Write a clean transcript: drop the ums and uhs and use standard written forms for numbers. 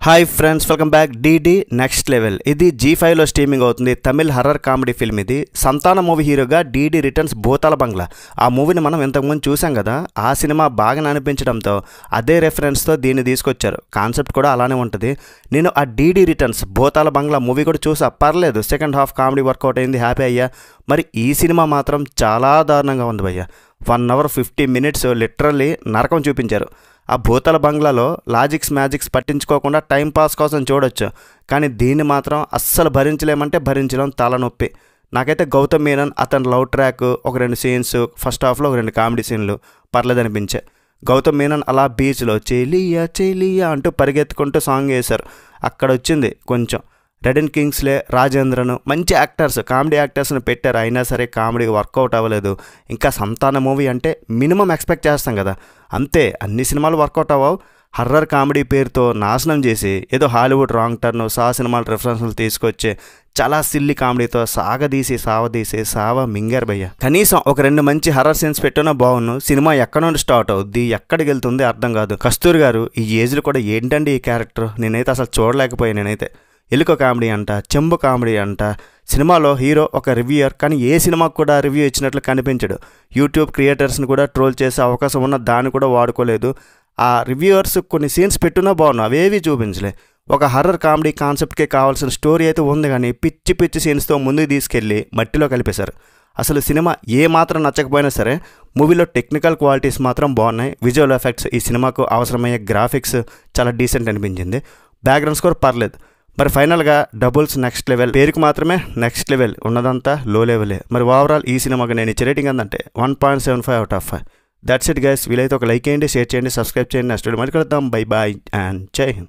Hi friends, welcome back. DD next level. ఇది G5లో streaming అవుతుంది. Tamil horror comedy film ఇది. సంతాన మూవీ హీరోగా డీడీ రిటర్న్స్ భూతాల బంగ్లా. ఆ మూవీని మనం ఇంతకుముందు చూసాం కదా. ఆ సినిమా బాగా అనిపించడంతో అదే రెఫరెన్స్తో దీన్ని తీసుకొచ్చారు. కాన్సెప్ట్ కూడా అలానే ఉంటుంది. నేను ఆ డీడీ రిటర్న్స్ భూతాల బంగ్లా మూవీ కూడా చూసా, పర్లేదు. సెకండ్ హాఫ్ కామెడీ వర్కౌట్ అయింది, హ్యాపీ అయ్యా. మరి ఈ సినిమా మాత్రం చాలా దారుణంగా ఉంది భయ్య. 1 hour 50 minutes లిటరల్లీ నరకం చూపించారు. ఆ భూతాల బంగ్లాలో లాజిక్స్ మ్యాజిక్స్ పట్టించుకోకుండా టైంపాస్ కోసం చూడొచ్చు, కానీ దీన్ని మాత్రం అస్సలు భరించలేమంటే భరించలేం, తలనొప్పి. నాకైతే గౌతమ్ మీనన్ అతని లవ్ ట్రాక్, ఒక 2 సీన్స్, ఫస్ట్ హాఫ్లో ఒక 2 కామెడీ సీన్లు పర్లేదు అనిపించాయి. గౌతమ్ మీనన్ అలా బీచ్లో చెలియా చెలియా అంటూ పరిగెత్తుకుంటూ సాంగ్ వేశారు. అక్కడ వచ్చింది కొంచెం. రెడ్ అండ్ కింగ్స్లే, రాజేంద్రను మంచి యాక్టర్స్, కామెడీ యాక్టర్స్ని పెట్టారు. అయినా సరే కామెడీ వర్కౌట్ అవ్వలేదు. ఇంకా సంతాన మూవీ అంటే మినిమం ఎక్స్పెక్ట్ చేస్తాం కదా, అంతే. అన్ని సినిమాలు వర్కౌట్ అవ్వవు. హర్రర్ కామెడీ పేరుతో నాశనం చేసి ఏదో హాలీవుడ్ రాంగ్ టర్న్, సినిమాల రెఫరెన్స్లు తీసుకొచ్చి చాలా సిల్లీ కామెడీతో సావదీసి మింగారు భయ్య. కనీసం ఒక 2 మంచి హర్రర్ సీన్స్ పెట్టినా బాగున్ను. సినిమా ఎక్కడ నుండి స్టార్ట్ అవుద్ది, ఎక్కడికి వెళ్తుంది అర్థం కాదు. కస్తూరి గారు ఈ ఏజ్లో కూడా ఏంటండి ఈ క్యారెక్టర్, నేనైతే అసలు చూడలేకపోయాను. నేనైతే ఎలుక కామెడీ అంట, చెంబు కామెడీ అంట. సినిమాలో హీరో ఒక రివ్యూయర్, కానీ ఏ సినిమాకు కూడా రివ్యూ ఇచ్చినట్లు కనిపించడు. యూట్యూబ్ క్రియేటర్స్ని కూడా ట్రోల్ చేసే అవకాశం ఉన్న దాన్ని కూడా వాడుకోలేదు. ఆ రివ్యూయర్స్ కొన్ని సీన్స్ పెట్టున్నా బాగున్నాయి, అవేవి చూపించలే. ఒక హర్రర్ కామెడీ కాన్సెప్ట్కే కావాల్సిన స్టోరీ అయితే ఉంది, కానీ పిచ్చి సీన్స్తో ముందుకు తీసుకెళ్ళి మట్టిలో కలిపేశారు. అసలు సినిమా ఏ మాత్రం నచ్చకపోయినా సరే మూవీలో టెక్నికల్ క్వాలిటీస్ మాత్రం బాగున్నాయి. విజువల్ ఎఫెక్ట్స్, ఈ సినిమాకు అవసరమయ్యే గ్రాఫిక్స్ చాలా డీసెంట్ అనిపించింది. బ్యాక్గ్రౌండ్ స్కోర్ పర్లేదు. మరి ఫైనల్గా డబుల్స్ నెక్స్ట్ లెవెల్, పేరుకు మాత్రమే నెక్స్ట్ లెవెల్, ఉన్నదంతా లో లెవెలే. మరి ఓవరాల్ ఈ సినిమాకి నేను ఇచ్చే రేటింగ్ ఏంటంటే 1.75 out of 5. That's it guys. వీలైతే ఒక లైక్ చేయండి, షేర్ చేయండి, సబ్స్క్రైబ్ చేయండి. నెక్స్ట్ వీడియో మళ్ళీ కలుద్దాం. బై బాయ్ అండ్ జై హింద్.